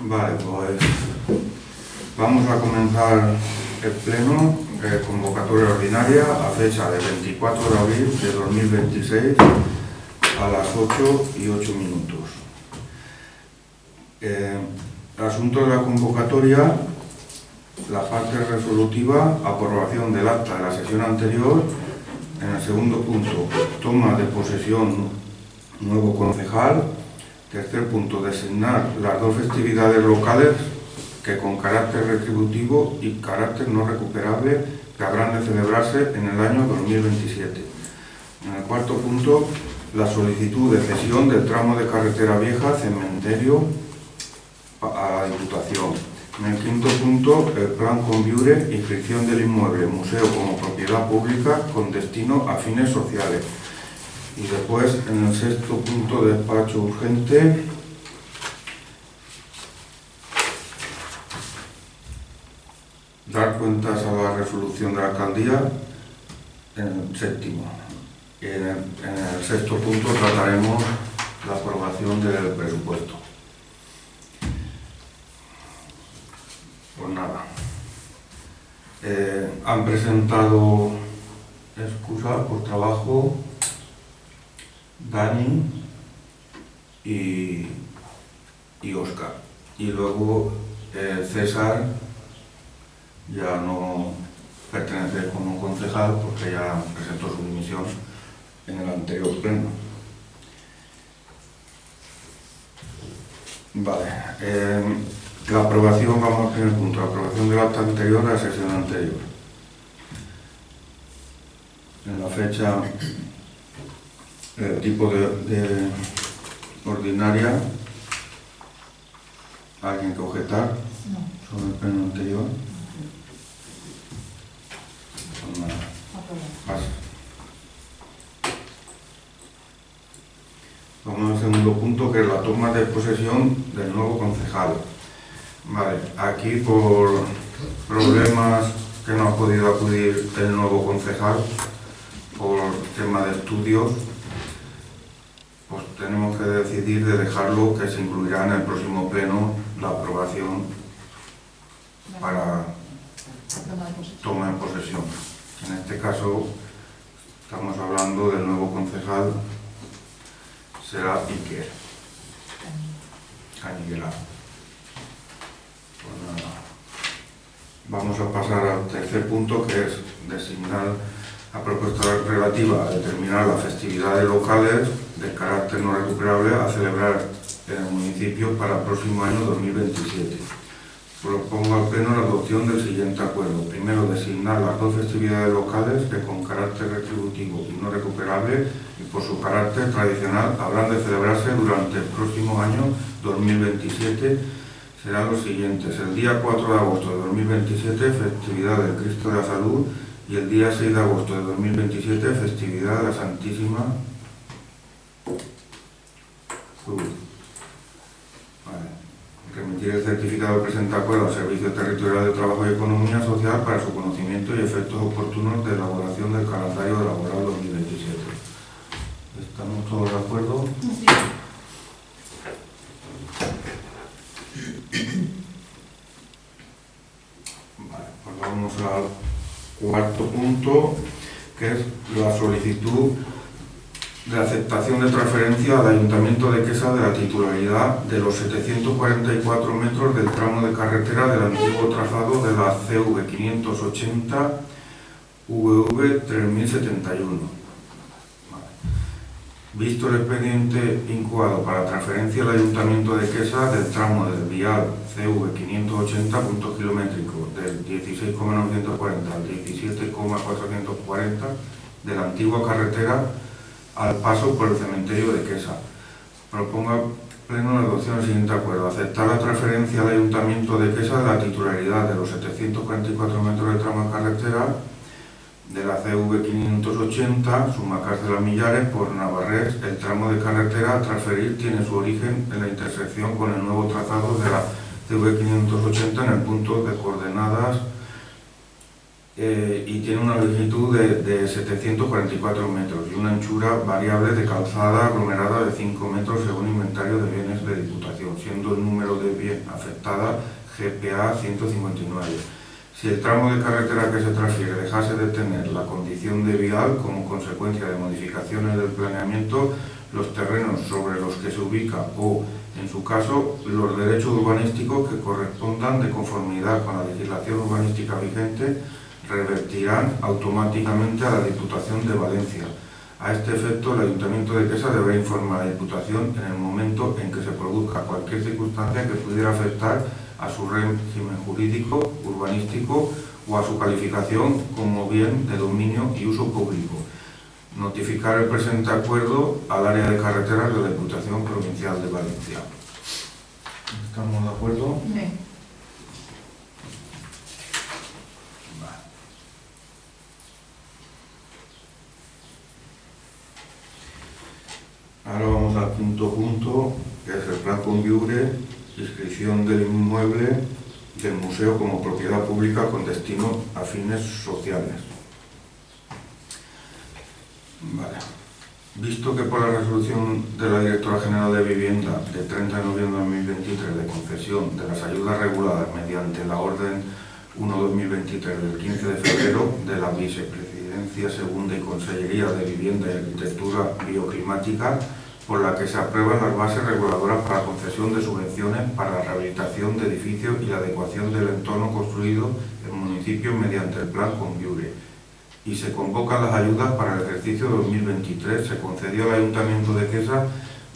Vale, pues vamos a comenzar el pleno de convocatoria ordinaria a fecha de 24 de abril de 2026 a las 8:08. Asunto de la convocatoria, la parte resolutiva, aprobación del acta de la sesión anterior. En el segundo punto, toma de posesión nuevo concejal. Tercer punto, designar las dos festividades locales que con carácter retributivo y carácter no recuperable que habrán de celebrarse en el año 2027. En el cuarto punto, la solicitud de cesión del tramo de carretera vieja Cementerio a la Diputación. En el quinto punto, el plan Conviure, inscripción del inmueble museo como propiedad pública con destino a fines sociales. Y después, en el sexto punto, despacho urgente, dar cuentas a la resolución de la alcaldía. En el séptimo. En el sexto punto trataremos la aprobación del presupuesto. Pues nada. Han presentado excusa por trabajo Dani y Óscar. Y luego César ya no pertenece como concejal porque ya presentó su dimisión en el anterior pleno. Vale. La aprobación, vamos al primer punto, la aprobación del acta anterior a la sesión anterior. En la fecha, el tipo de ordinaria, ¿alguien que objetar? No. Sobre el pleno anterior. Pues nada. Pasa. Vamos al segundo punto, que es la toma de posesión del nuevo concejal. Vale, aquí por problemas que no ha podido acudir el nuevo concejal, por tema de estudios, pues tenemos que decidir de dejarlo, que se incluirá en el próximo pleno la aprobación para toma de posesión. En este caso estamos hablando del nuevo concejal, será Iker Caniguela. Pues nada. Vamos a pasar al tercer punto, que es designar la propuesta relativa a determinar las festividades locales de carácter no recuperable a celebrar en el municipio para el próximo año 2027. Propongo al Pleno la adopción del siguiente acuerdo. Primero, designar las dos festividades locales que con carácter retributivo y no recuperable y por su carácter tradicional habrán de celebrarse durante el próximo año 2027. Serán los siguientes: el día 4 de agosto de 2027, festividad del Cristo de la Salud, y el día 6 de agosto de 2027, festividad de la Santísima Cruz. Vale. Remitir el certificado del presente acuerdo al Servicio Territorial de Trabajo y Economía Social para su conocimiento y efectos oportunos de elaboración del calendario laboral 2027. ¿Estamos todos de acuerdo? Sí. Vale, pues vamos al cuarto punto, que es la solicitud de aceptación de transferencia al Ayuntamiento de Quesa de la titularidad de los 744 metros del tramo de carretera del antiguo trazado de la CV 580 VV 3071. Vale. Visto el expediente incoado para transferencia al Ayuntamiento de Quesa del tramo del vial CV 580 punto kilométrico del 16,940 al 17,440 de la antigua carretera al paso por el cementerio de Quesa. Propongo al Pleno la adopción del siguiente acuerdo. Aceptar la transferencia al Ayuntamiento de Quesa de la titularidad de los 744 metros de tramo de carretera de la CV 580, Sumacas de las Millares, por Navarrés. El tramo de carretera a transferir tiene su origen en la intersección con el nuevo trazado de la CV 580 en el punto de coordenadas y tiene una longitud de 744 metros y una anchura variable de calzada aglomerada de 5 metros según inventario de bienes de Diputación, siendo el número de bien afectada GPA 159. Si el tramo de carretera que se transfiere dejase de tener la condición de vial como consecuencia de modificaciones del planeamiento, los terrenos sobre los que se ubica o, en su caso, los derechos urbanísticos que correspondan de conformidad con la legislación urbanística vigente revertirán automáticamente a la Diputación de Valencia. A este efecto, el Ayuntamiento de Quesa deberá informar a la Diputación en el momento en que se produzca cualquier circunstancia que pudiera afectar a su régimen jurídico, urbanístico o a su calificación como bien de dominio y uso público. Notificar el presente acuerdo al área de carreteras de la Diputación Provincial de Valencia. ¿Estamos de acuerdo? Sí. Vale. Ahora vamos al quinto punto, que es el plan Conviure, inscripción del inmueble del museo como propiedad pública con destino a fines sociales. Vale. Visto que por la resolución de la Directora General de Vivienda de 30 de noviembre de 2023 de concesión de las ayudas reguladas mediante la Orden 1/2023 del 15 de febrero de la Vicepresidencia Segunda y Consellería de Vivienda y Arquitectura Bioclimática, por la que se aprueban las bases reguladoras para concesión de subvenciones para la rehabilitación de edificios y la adecuación del entorno construido en municipios mediante el Plan Conviure, y se convocan las ayudas para el ejercicio 2023, se concedió al Ayuntamiento de Quesa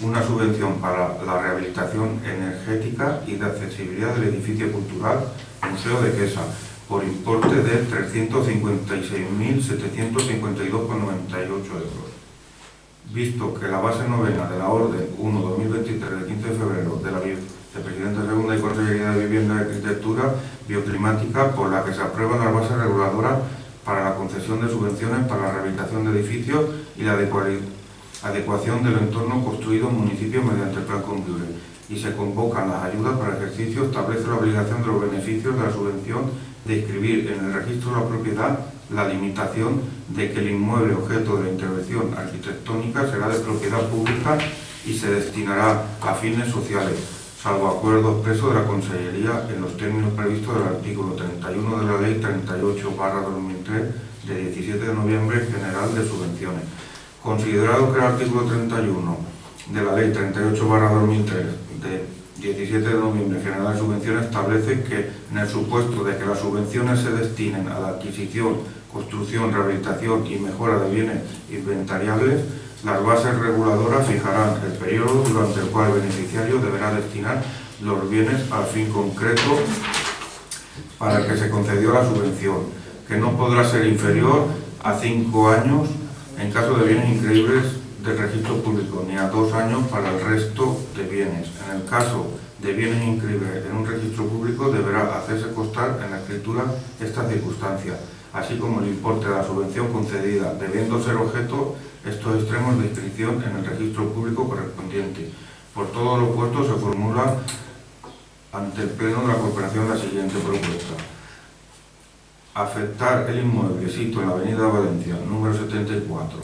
una subvención para la rehabilitación energética y de accesibilidad del edificio cultural Museo de Quesa, por importe de 356.752,98 euros. Visto que la base novena de la Orden 1/2023 del 15 de febrero de la Vicepresidenta Segunda y Consellería de Vivienda y Arquitectura Bioclimática, por la que se aprueban las bases reguladoras para la concesión de subvenciones para la rehabilitación de edificios y la adecuación del entorno construido en municipios mediante el Plan Conviure, y se convocan las ayudas para el ejercicio, establece la obligación de los beneficios de la subvención de inscribir en el registro de la propiedad la limitación de que el inmueble objeto de la intervención arquitectónica será de propiedad pública y se destinará a fines sociales, salvo acuerdo expreso de la Consellería en los términos previstos del artículo 31 de la Ley 38/2003 de 17 de noviembre General de Subvenciones. Considerado que el artículo 31 de la Ley 38/2003 de 17 de noviembre General de Subvenciones establece que, en el supuesto de que las subvenciones se destinen a la adquisición, construcción, rehabilitación y mejora de bienes inventariables, las bases reguladoras fijarán el periodo durante el cual el beneficiario deberá destinar los bienes al fin concreto para el que se concedió la subvención, que no podrá ser inferior a 5 años en caso de bienes increíbles del registro público, ni a 2 años para el resto de bienes. En el caso de bienes inscribibles en un registro público, deberá hacerse constar en la escritura esta circunstancia, así como el importe de la subvención concedida, debiendo ser objeto estos extremos de inscripción en el registro público correspondiente. Por todo lo puesto, se formula ante el Pleno de la Corporación la siguiente propuesta: afectar el inmueble situado en la Avenida Valencia, número 74,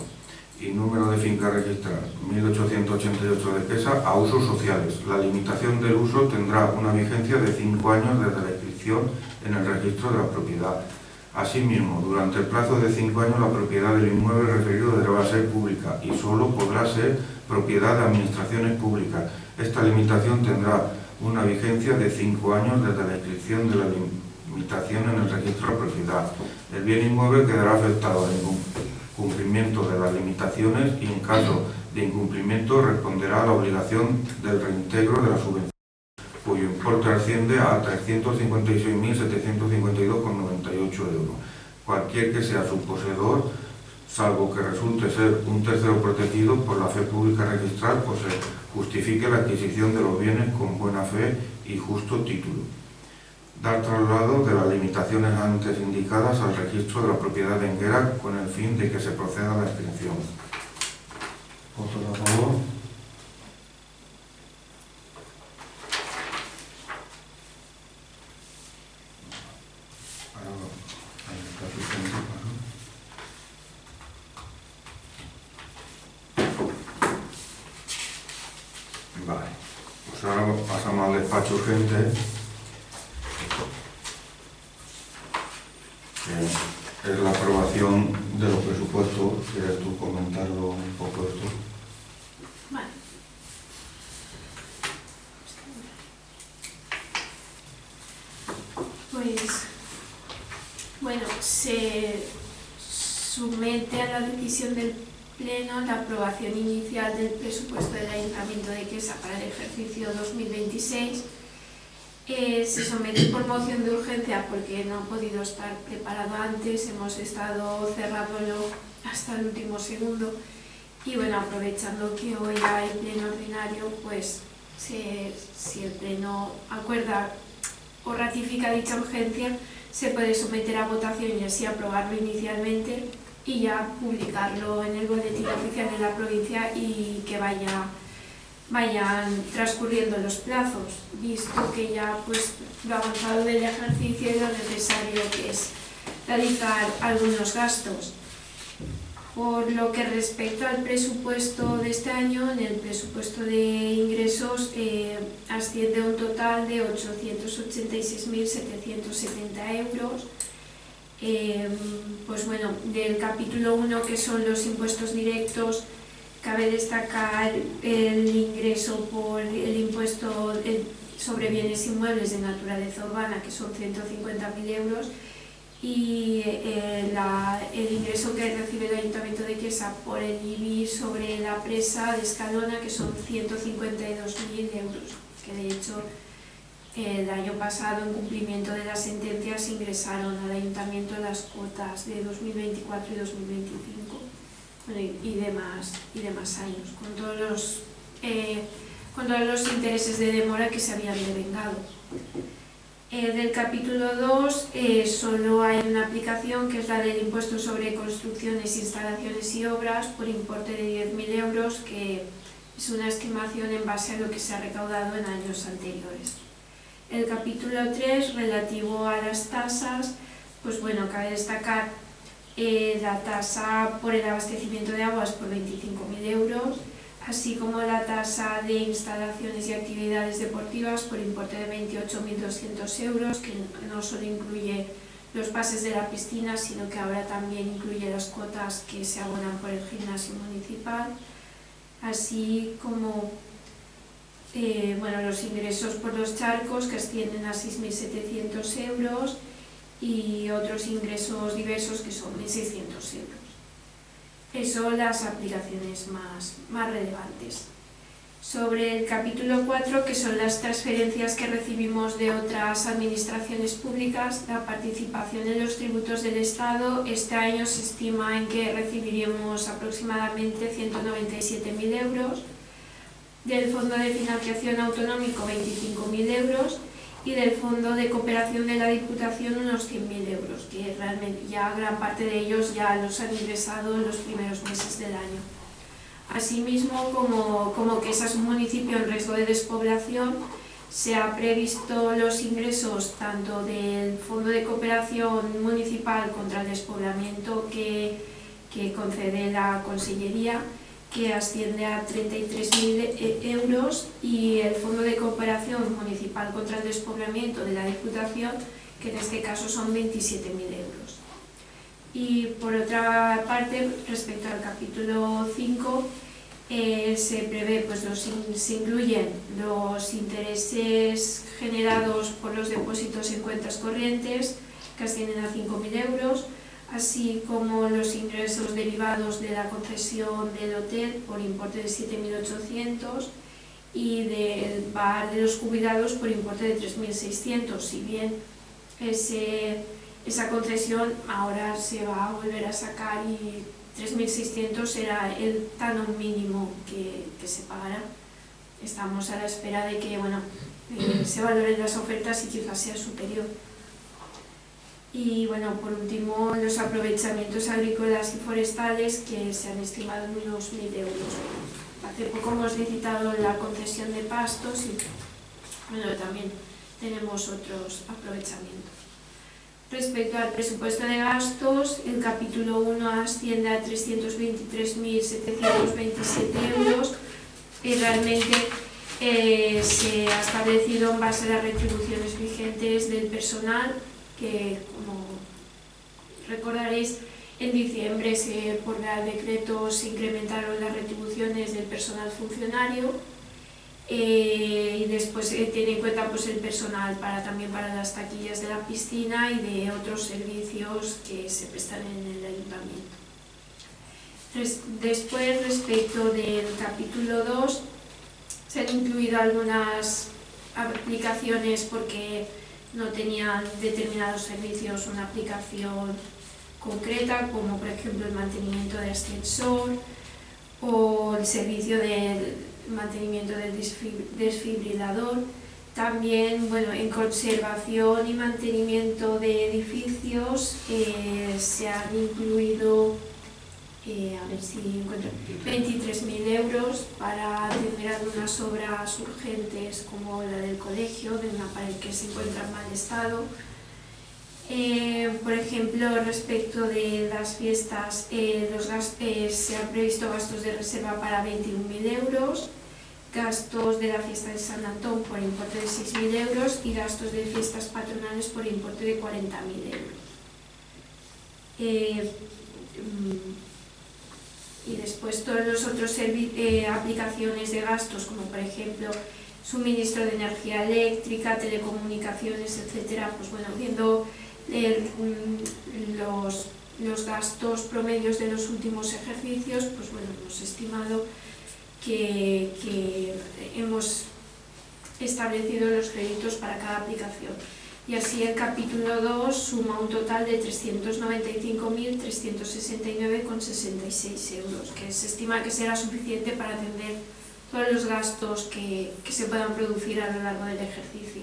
y número de finca registral 1888 de Quesa, a usos sociales. La limitación del uso tendrá una vigencia de 5 años desde la inscripción en el registro de la propiedad. Asimismo, durante el plazo de 5 años, la propiedad del inmueble referido deberá ser pública y solo podrá ser propiedad de administraciones públicas. Esta limitación tendrá una vigencia de 5 años desde la inscripción de la limitación en el registro de la propiedad. El bien inmueble quedará afectado al cumplimiento de las limitaciones y, en caso de incumplimiento, responderá a la obligación del reintegro de la subvención, cuyo importe asciende a 356.752,98 euros. Cualquier que sea su poseedor, salvo que resulte ser un tercero protegido por la fe pública registral o se justifique la adquisición de los bienes con buena fe y justo título. Dar traslado de las limitaciones antes indicadas al registro de la propiedad de Enguera con el fin de que se proceda a la inscripción. ¿Votos a favor? Vale, pues ahora pasamos al despacho urgente, que es la aprobación de los presupuestos. ¿Quieres tú comentarlo un poco esto? Vale. Pues, bueno, se somete a la decisión del Pleno la aprobación inicial del presupuesto del Ayuntamiento de Quesa para el ejercicio 2026. Se somete por moción de urgencia porque no ha podido estar preparado antes, hemos estado cerrándolo hasta el último segundo y bueno, aprovechando que hoy hay pleno ordinario, pues si el Pleno acuerda o ratifica dicha urgencia, se puede someter a votación y así aprobarlo inicialmente y ya publicarlo en el boletín oficial de la provincia y que vayan transcurriendo los plazos, visto que ya pues lo avanzado del ejercicio y lo necesario que es realizar algunos gastos. Por lo que respecta al presupuesto de este año, en el presupuesto de ingresos asciende a un total de 886.770 euros. Pues bueno, del capítulo 1, que son los impuestos directos, cabe destacar el ingreso por el impuesto sobre bienes inmuebles de naturaleza urbana, que son 150.000 euros, y el ingreso que recibe el Ayuntamiento de Quesa por el IBI sobre la presa de Escalona, que son 152.000 euros, que de hecho el año pasado, en cumplimiento de las sentencias, ingresaron al Ayuntamiento las cuotas de 2024 y 2025, bueno, y demás años, con todos los intereses de demora que se habían devengado. Del capítulo 2 solo hay una aplicación, que es la del impuesto sobre construcciones, instalaciones y obras por importe de 10.000 euros, que es una estimación en base a lo que se ha recaudado en años anteriores. El capítulo 3, relativo a las tasas, pues bueno, cabe destacar la tasa por el abastecimiento de aguas por 25.000 euros, así como la tasa de instalaciones y actividades deportivas por importe de 28.200 euros, que no solo incluye los pases de la piscina, sino que ahora también incluye las cuotas que se abonan por el gimnasio municipal, así como los ingresos por los charcos, que ascienden a 6.700 euros, y otros ingresos diversos, que son 1.600 euros. Esas son las aplicaciones más relevantes. Sobre el capítulo 4, que son las transferencias que recibimos de otras administraciones públicas, la participación en los tributos del Estado, este año se estima en que recibiremos aproximadamente 197.000 euros, del Fondo de Financiación Autonómico 25.000 euros y del Fondo de Cooperación de la Diputación unos 100.000 euros, que realmente ya gran parte de ellos ya los han ingresado en los primeros meses del año. Asimismo, como Quesa es un municipio en riesgo de despoblación, se ha previsto los ingresos tanto del Fondo de Cooperación Municipal contra el Despoblamiento que concede la Consellería, que asciende a 33.000 euros, y el Fondo de Cooperación Municipal contra el Despoblamiento de la Diputación, que en este caso son 27.000 euros. Y por otra parte, respecto al capítulo 5, se prevé, se incluyen los intereses generados por los depósitos en cuentas corrientes, que ascienden a 5.000 euros, así como los ingresos derivados de la concesión del hotel por importe de 7.800 y del bar de los jubilados por importe de 3.600, si bien esa concesión ahora se va a volver a sacar y 3.600 será el canon mínimo que se pagará. Estamos a la espera de que se valoren las ofertas y quizás sea superior. Y por último, los aprovechamientos agrícolas y forestales, que se han estimado en unos 1.000 euros. Hace poco hemos licitado la concesión de pastos y también tenemos otros aprovechamientos. Respecto al presupuesto de gastos, el capítulo 1 asciende a 323.727 euros y realmente se ha establecido en base a las retribuciones vigentes del personal, que como recordaréis, en diciembre por Real Decreto se incrementaron las retribuciones del personal funcionario, y después se tiene en cuenta pues, el personal también para las taquillas de la piscina y de otros servicios que se prestan en el ayuntamiento. Después, respecto del capítulo 2, se han incluido algunas aplicaciones porque no tenían determinados servicios una aplicación concreta, como por ejemplo el mantenimiento de ascensor o el servicio del mantenimiento del desfibrilador. También, bueno, en conservación y mantenimiento de edificios se han incluido, a ver si encuentro, 23.000 euros para atender algunas obras urgentes como la del colegio, de una pared que se encuentra en mal estado. Por ejemplo, respecto de las fiestas, se han previsto gastos de reserva para 21.000 euros, gastos de la fiesta de San Antón por importe de 6.000 euros y gastos de fiestas patronales por importe de 40.000 euros. Y después todos los otros aplicaciones de gastos, como por ejemplo suministro de energía eléctrica, telecomunicaciones, etcétera, pues bueno, viendo los gastos promedios de los últimos ejercicios, pues bueno, hemos estimado que hemos establecido los créditos para cada aplicación. Y así el capítulo 2 suma un total de 395.369,66 euros, que se estima que será suficiente para atender todos los gastos que se puedan producir a lo largo del ejercicio.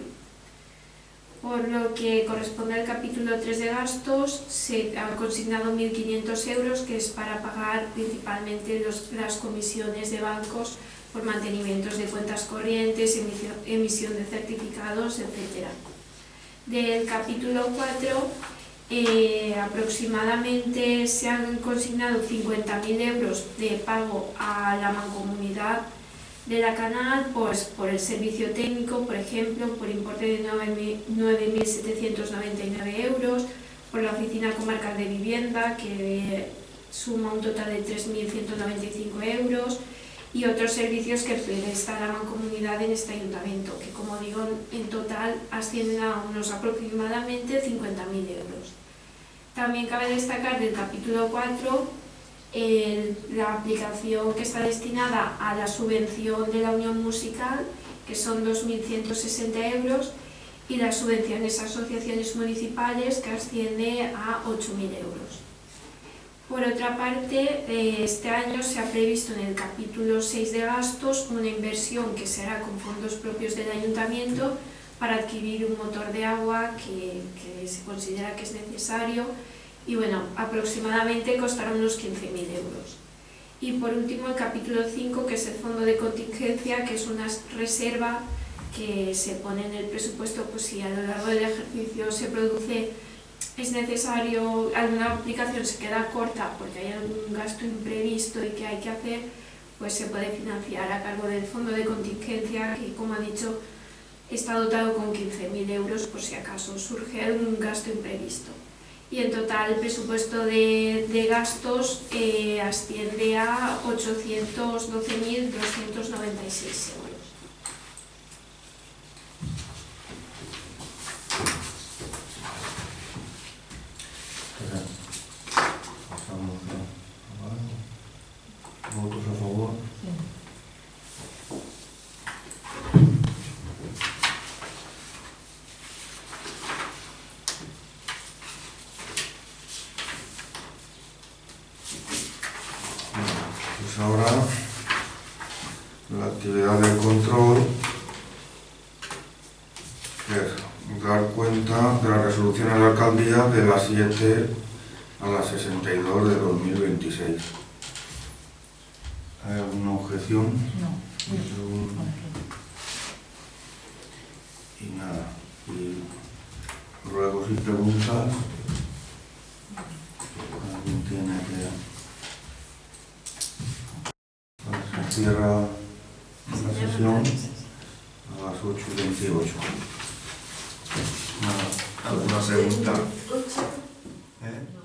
Por lo que corresponde al capítulo 3 de gastos, se han consignado 1.500 euros, que es para pagar principalmente las comisiones de bancos por mantenimientos de cuentas corrientes, emisión de certificados, etc. Del capítulo 4, aproximadamente se han consignado 50.000 euros de pago a la mancomunidad de la Canal, pues por el servicio técnico, por ejemplo, por importe de 9.799 euros, por la Oficina Comarcal de Vivienda, que suma un total de 3.195 euros, y otros servicios que presta la mancomunidad en este ayuntamiento, que como digo, en total ascienden a unos aproximadamente 50.000 euros. También cabe destacar del capítulo 4 la aplicación que está destinada a la subvención de la Unión Musical, que son 2.160 euros, y las subvenciones a asociaciones municipales, que asciende a 8.000 euros. Por otra parte, este año se ha previsto en el capítulo 6 de gastos una inversión que se hará con fondos propios del ayuntamiento para adquirir un motor de agua que se considera que es necesario, y bueno, aproximadamente costará unos 15.000 euros. Y por último, el capítulo 5, que es el fondo de contingencia, que es una reserva que se pone en el presupuesto, pues si a lo largo del ejercicio es necesario, alguna aplicación se queda corta porque hay algún gasto imprevisto y que hay que hacer, pues se puede financiar a cargo del fondo de contingencia, que como ha dicho, está dotado con 15.000 euros por si acaso surge algún gasto imprevisto. Y en total el presupuesto de gastos asciende a 812.296 euros. ¿Votos a favor? Pues ahora la actividad de control, que es dar cuenta de la resolución de la alcaldía de la 7 a la 62 de 2026. ¿Hay alguna objeción? No. Y nada. Y ruegos y preguntas. ¿Alguien tiene que...? Se cierra la sesión. a las 8:28. Nada, ¿alguna pregunta? ¿Eh?